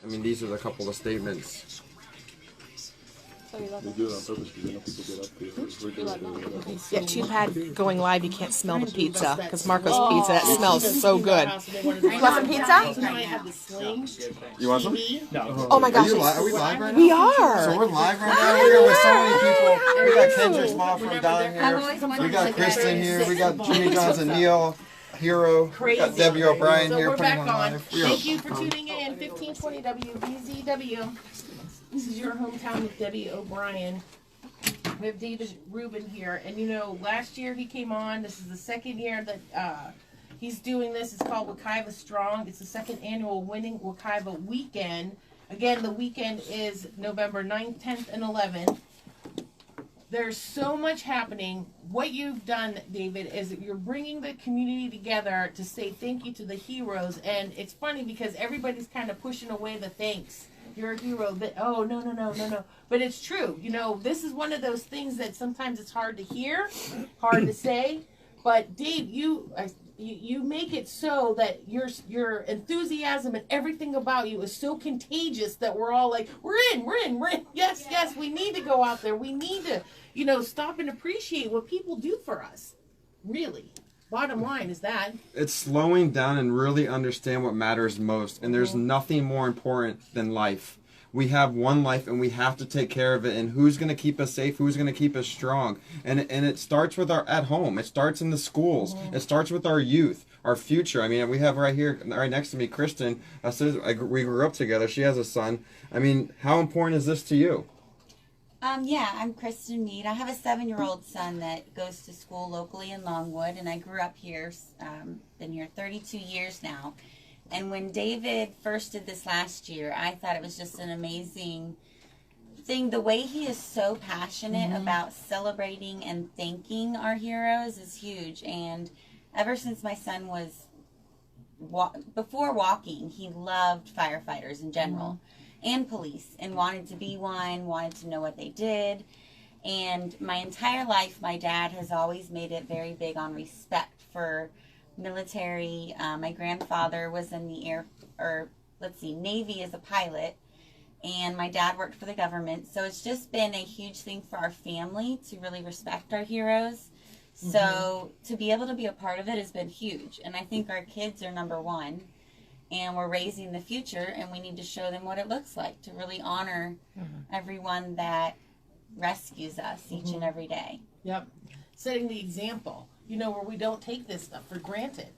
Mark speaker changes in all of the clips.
Speaker 1: I mean, these are a couple of statements.
Speaker 2: We do it on purpose because you know people get up here.
Speaker 3: Yeah, too bad going live you can't smell the pizza, because Marco's pizza, that smells so good. You want some pizza?
Speaker 1: You want some?
Speaker 2: No.
Speaker 3: Oh my gosh.
Speaker 1: Are we live right now?
Speaker 3: We are.
Speaker 1: So we're live right now. We're here with so many people. We got Kendrick's mom from down here. We got Kristen here. We got Jimmy Johns and Neil. Hero. We got Debbie O'Brien
Speaker 4: So
Speaker 1: here.
Speaker 4: we're
Speaker 1: putting
Speaker 4: back on.
Speaker 1: live.
Speaker 4: Thank you for tuning in. 1520 WBZW. This is your hometown with Debbie O'Brien. We have David Rubin here. And you know, last year he came on. This is the second year that he's doing this. It's called Wekiva Strong. It's the second annual Winning Wekiva Weekend. Again, the weekend is November 9th, 10th, and 11th. There's so much happening. What you've done, David, is that you're bringing the community together to say thank you to the heroes. And it's funny because everybody's kind of pushing away the thanks. You're a hero. But, oh, no. But it's true. You know, this is one of those things that sometimes it's hard to hear, hard to say. But, Dave, you make it so that your enthusiasm and everything about you is so contagious that we're all like, we're in. Yes, we need to go out there. We need to, you know, stop and appreciate what people do for us. Really. Bottom line is that.
Speaker 1: It's slowing down and really understand what matters most. And there's nothing more important than life. We have one life and we have to take care of it. And who's going to keep us safe? Who's going to keep us strong? And it starts with our at home. It starts in the schools. It starts with our youth, our future. I mean, we have right here, right next to me, Kristen. We grew up together. She has a son. I mean, how important is this to you?
Speaker 5: Yeah, I'm Kristen Mead. I have a 7-year-old son that goes to school locally in Longwood, and I grew up here, been here 32 years now. And when David first did this last year, I thought it was just an amazing thing. The way he is so passionate about celebrating and thanking our heroes is huge. And ever since my son was, before walking, he loved firefighters in general. And police, and wanted to be one, wanted to know what they did. And my entire life, my dad has always made it very big on respect for military. My grandfather was in the Navy as a pilot, and my dad worked for the government. So it's just been a huge thing for our family to really respect our heroes. So to be able to be a part of it has been huge. And I think our kids are number one. And we're raising the future, and we need to show them what it looks like to really honor everyone that rescues us each and every day.
Speaker 4: Yep. Setting the example, you know, where we don't take this stuff for granted.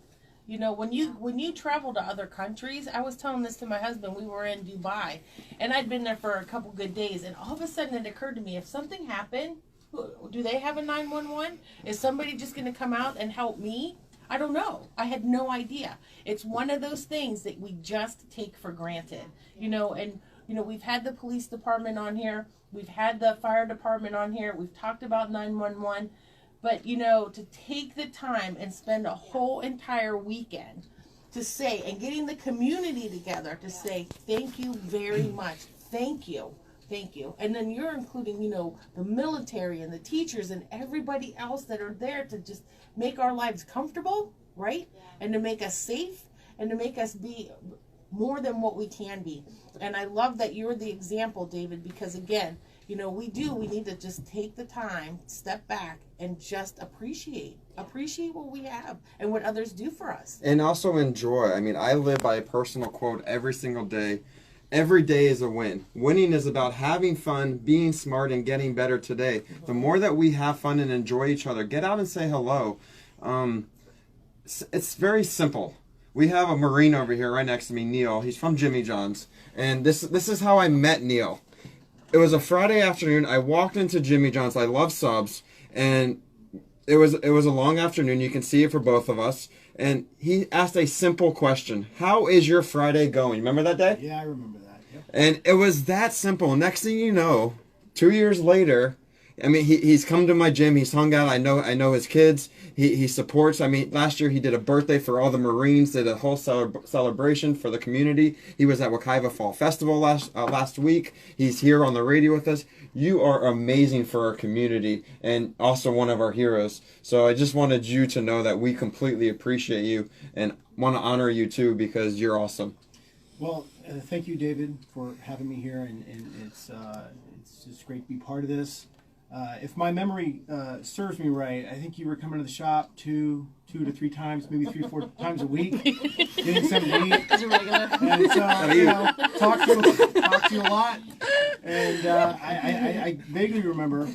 Speaker 4: You know, when you travel to other countries, I was telling this to my husband, we were in Dubai, and I'd been there for a couple good days, and all of a sudden it occurred to me, if something happened, do they have a 911? Is somebody just going to come out and help me? I don't know. I had no idea. It's one of those things that we just take for granted, you know, and, you know, we've had the police department on here. We've had the fire department on here. We've talked about 911, but, you know, to take the time and spend a whole entire weekend to say, and getting the community together to say, thank you very much. Thank you. Thank you. And then you're including, you know, the military and the teachers and everybody else that are there to just make our lives comfortable, right? And to make us safe and to make us be more than what we can be. And I love that you're the example, David, because again, you know, we need to just take the time, step back, and just appreciate what we have and what others do for us.
Speaker 1: And also enjoy. I mean, I live by a personal quote every single day. Every day is a win. Winning is about having fun, being smart, and getting better today. The more that we have fun and enjoy each other, get out and say hello. It's very simple. We have a Marine over here right next to me, Neil. He's from Jimmy John's. And this is how I met Neil. It was a Friday afternoon. I walked into Jimmy John's. I love subs. And it was a long afternoon. You can see it for both of us. And he asked a simple question. How is your Friday going? Remember that day?
Speaker 2: Yeah, I remember that. Yep.
Speaker 1: And it was that simple. Next thing you know, 2 years later, I mean, he's come to my gym. He's hung out. I know his kids. He supports. I mean, last year he did a birthday for all the Marines. Did a whole celebration for the community. He was at Wekiva Fall Festival last week. He's here on the radio with us. You are amazing for our community and also one of our heroes. So I just wanted you to know that we completely appreciate you and want to honor you too because you're awesome.
Speaker 2: Well,
Speaker 6: Thank you, David, for having me here, and it's just great to be part of this. If my memory serves me right, I think you were coming to the shop two to three times, maybe 3-4 times a week, getting something to eat. And so, talk to you a lot. And I vaguely remember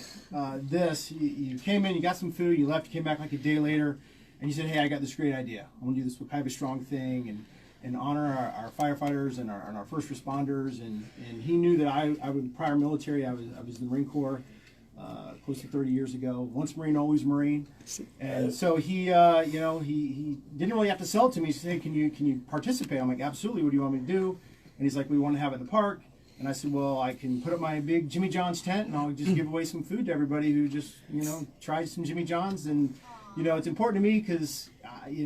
Speaker 6: this. You came in, you got some food, you left, you came back like a day later, and you said, "Hey, I got this great idea. I want to do this Wekiva Strong thing and honor our firefighters and our first responders." And he knew that I was prior military. I was in the Marine Corps. Close to 30 years ago. Once Marine, always Marine. And so he didn't really have to sell it to me. He said, "Hey, can you participate?" I'm like, "Absolutely. What do you want me to do?" And he's like, "We want to have it in the park." And I said, "Well, I can put up my big Jimmy John's tent, and I'll just give away some food to everybody who just tried some Jimmy John's." And it's important to me because I've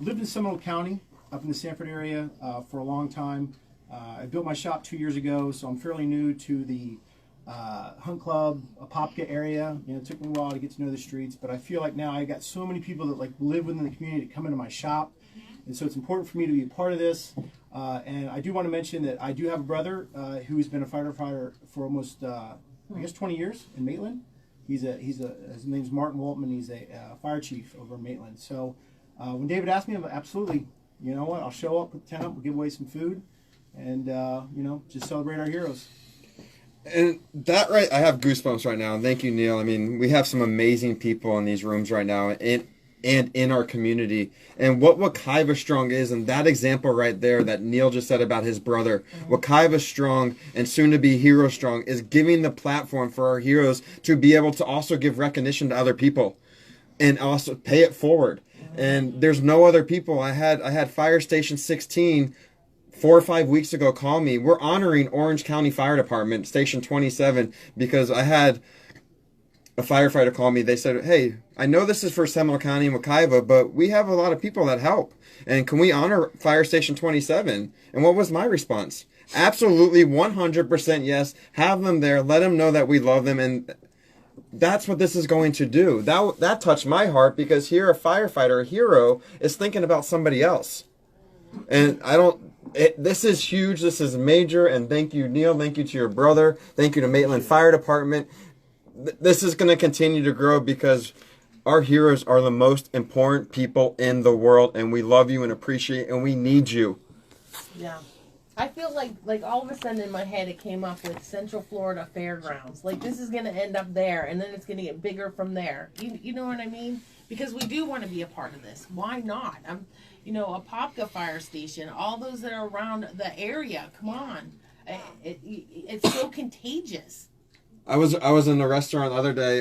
Speaker 6: lived in Seminole County up in the Sanford area for a long time. I built my shop 2 years ago, so I'm fairly new to the Hunt Club, Apopka area. It took me a while to get to know the streets, but I feel like now I got so many people that live within the community that come into my shop, and so it's important for me to be a part of this. And I do want to mention that I do have a brother who's been a firefighter for almost 20 years in Maitland. His name's Martin Waltman. He's a fire chief over in Maitland. So when David asked me, I'm like, absolutely. You know what? I'll show up, put the tent up, we'll give away some food, and just celebrate our heroes.
Speaker 1: And that I have goosebumps right now. And thank you, Neil. I mean, we have some amazing people in these rooms right now, and in our community. And what Wekiva Strong is, and that example right there that Neil just said about his brother, Wekiva Strong and soon to be Hero Strong is giving the platform for our heroes to be able to also give recognition to other people, and also pay it forward. And there's no other people. I had Fire Station 16. 4 or 5 weeks ago call me. We're honoring Orange County Fire Department, Station 27, because I had a firefighter call me. They said, "Hey, I know this is for Seminole County and Wekiva, but we have a lot of people that help. And can we honor Fire Station 27? And what was my response? Absolutely, 100% yes. Have them there. Let them know that we love them. And that's what this is going to do. That touched my heart, because here a firefighter, a hero, is thinking about somebody else. And this is huge. This is major. And thank you, Neil. Thank you to your brother. Thank you to Maitland Fire Department. This is going to continue to grow, because our heroes are the most important people in the world, and we love you and appreciate, and we need you.
Speaker 4: Yeah. I feel like all of a sudden in my head it came up with Central Florida Fairgrounds. Like, this is going to end up there, and then it's going to get bigger from there. You know what I mean? Because we do want to be a part of this. Why not? Apopka Fire Station, all those that are around the area. Come on, it's so contagious.
Speaker 1: I was in a restaurant the other day,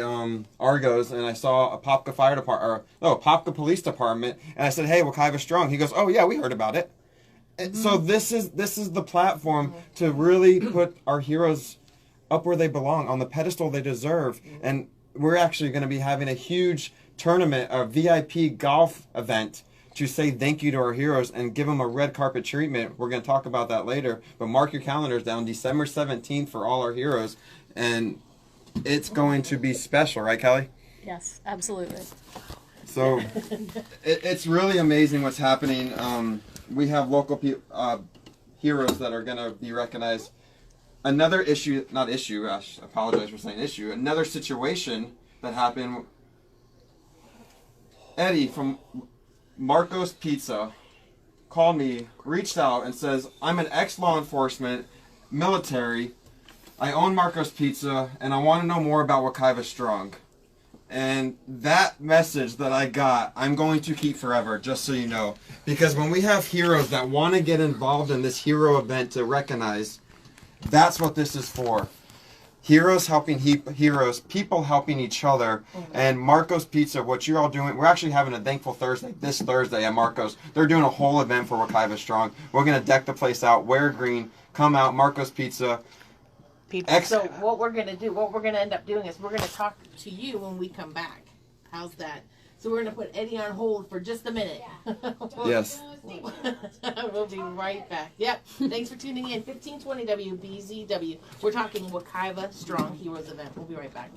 Speaker 1: Argos, and I saw Apopka Fire Department, Apopka Police Department, and I said, "Hey, Wekiva Strong." He goes, "Oh yeah, we heard about it." And so this is the platform to really put our heroes up where they belong, on the pedestal they deserve. And we're actually going to be having a huge tournament, a VIP golf event, to say thank you to our heroes and give them a red carpet treatment. We're going to talk about that later, but mark your calendars down, December 17th for all our heroes, and it's going to be special, right, Kelly?
Speaker 7: Yes, absolutely.
Speaker 1: So it's really amazing what's happening. We have local heroes that are going to be recognized. Another issue, not issue, I apologize for saying issue, another situation that happened, Eddie from Marco's Pizza called me, reached out and says, "I'm an ex-law enforcement, military, I own Marco's Pizza, and I want to know more about Wekiva Strong." And that message that I got, I'm going to keep forever, just so you know. Because when we have heroes that want to get involved in this hero event to recognize, that's what this is for. Heroes helping heroes, people helping each other. And Marco's Pizza, what you're all doing, we're actually having a Thankful Thursday this Thursday at Marco's. They're doing a whole event for Wekiva Strong. We're going to deck the place out, wear green, come out, Marco's Pizza.
Speaker 4: So what we're going to end up doing is we're going to talk to you when we come back. How's that? So we're going to put Eddie on hold for just a minute. Yeah.
Speaker 1: Yes.
Speaker 4: We'll be right back. Yep. Thanks for tuning in. 1520 WBZW. We're talking Wekiva Strong Heroes event. We'll be right back.